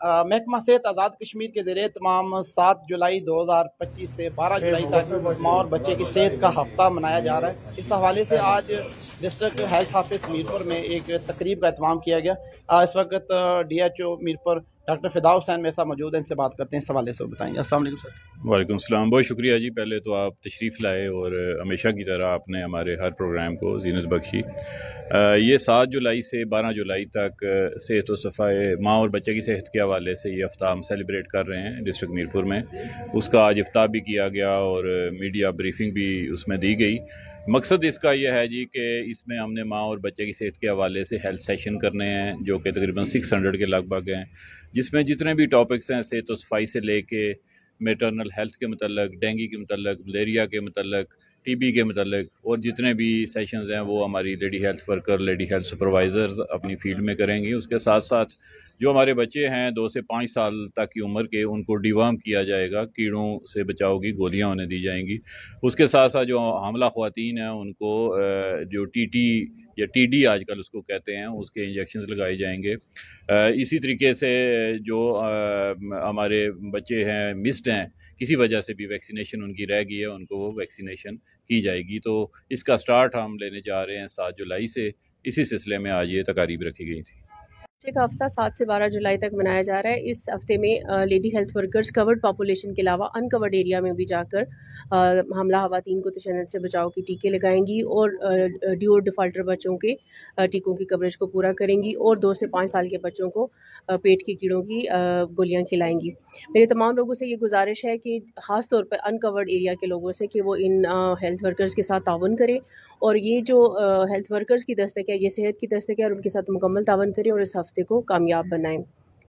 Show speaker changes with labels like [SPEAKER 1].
[SPEAKER 1] महकमा सेहत आज़ाद कश्मीर के ज़रिए तमाम 7 जुलाई 2025 से 12 जुलाई तक माँ और बच्चे की सेहत का हफ्ता मनाया जा रहा है। इस हवाले से आज डिस्ट्रिक्ट हेल्थ ऑफिस मीरपुर में एक तकरीब का एहतमाम किया गया। इस वक्त DHO मीरपुर डॉक्टर फिदा हुसैन मेरे साथ मौजूद हैं, इनसे बात करते हैं, इस हवाले से बताएंगे। अस्सलाम वालेकुम सर।
[SPEAKER 2] वालेकुम सलाम, बहुत शुक्रिया जी। पहले तो आप तशरीफ़ लाए और हमेशा की तरह आपने हमारे हर प्रोग्राम को ज़ीनत बख्शी। ये 7 जुलाई से 12 जुलाई तक सेहत व सफ़ाई माँ और बच्चे की सेहत के हवाले से ये हफ़्ता हम सेलिब्रेट कर रहे हैं डिस्ट्रिक्ट मीरपुर में। उसका आज इफ्तार भी किया गया और मीडिया ब्रीफिंग भी उसमें दी गई। मकसद इसका यह है जी कि इसमें हमने माँ और बच्चे की सेहत के हवाले से हेल्थ सेशन करने हैं जो कि तकरीबन 600 के लगभग हैं, जिसमें जितने भी टॉपिक्स हैं सेहत व सफाई से लेके मेटरनल हेल्थ के मतलब, डेंगू के मतलब, मलेरिया के मतलब, TB के मतलब, और जितने भी सेशंस हैं वो हमारी lady health worker, lady health supervisors अपनी फील्ड में करेंगी। उसके साथ साथ जो हमारे बच्चे हैं 2 से 5 साल तक की उम्र के, उनको डिवर्म किया जाएगा, कीड़ों से बचाव की गोलियां उन्हें दी जाएंगी। उसके साथ साथ जो हामला ख़वातीन हैं उनको जो TT या TD आजकल उसको कहते हैं, उसके इंजेक्शंस लगाए जाएंगे। इसी तरीके से जो हमारे बच्चे हैं मिस्ड हैं, किसी वजह से भी वैक्सीनेशन उनकी रह गई है, उनको वो वैक्सीनेशन की जाएगी। तो इसका स्टार्ट हम लेने जा रहे हैं 7 जुलाई से। इसी सिलसिले में आज ये तकारीब रखी गई थी।
[SPEAKER 3] का हफ्ता 7 से 12 जुलाई तक मनाया जा रहा है। इस हफ्ते में lady health workers covered population के अलावा अनकवर्ड एरिया में भी जाकर हमला खवातीन को तशद्दुद से बचाव के टीके लगाएंगी और ड्यू डिफ़ाल्टर बच्चों के टीकों की कवरेज को पूरा करेंगी और 2 से 5 साल के बच्चों को पेट के कीड़ों की गोलियां खिलाएंगी। मेरे तमाम लोगों से ये गुजारिश है कि ख़ास तौर पर अनकवर्ड एरिया के लोगों से कि वो इन हेल्थ वर्कर्स के साथ ताउन करें और ये जो हेल्थ वर्कर्स की दस्तक है, ये सेहत की दस्तक है और उनके साथ मुकम्मल ताउन करें और इस हफ्ते को कामयाब बनाएं।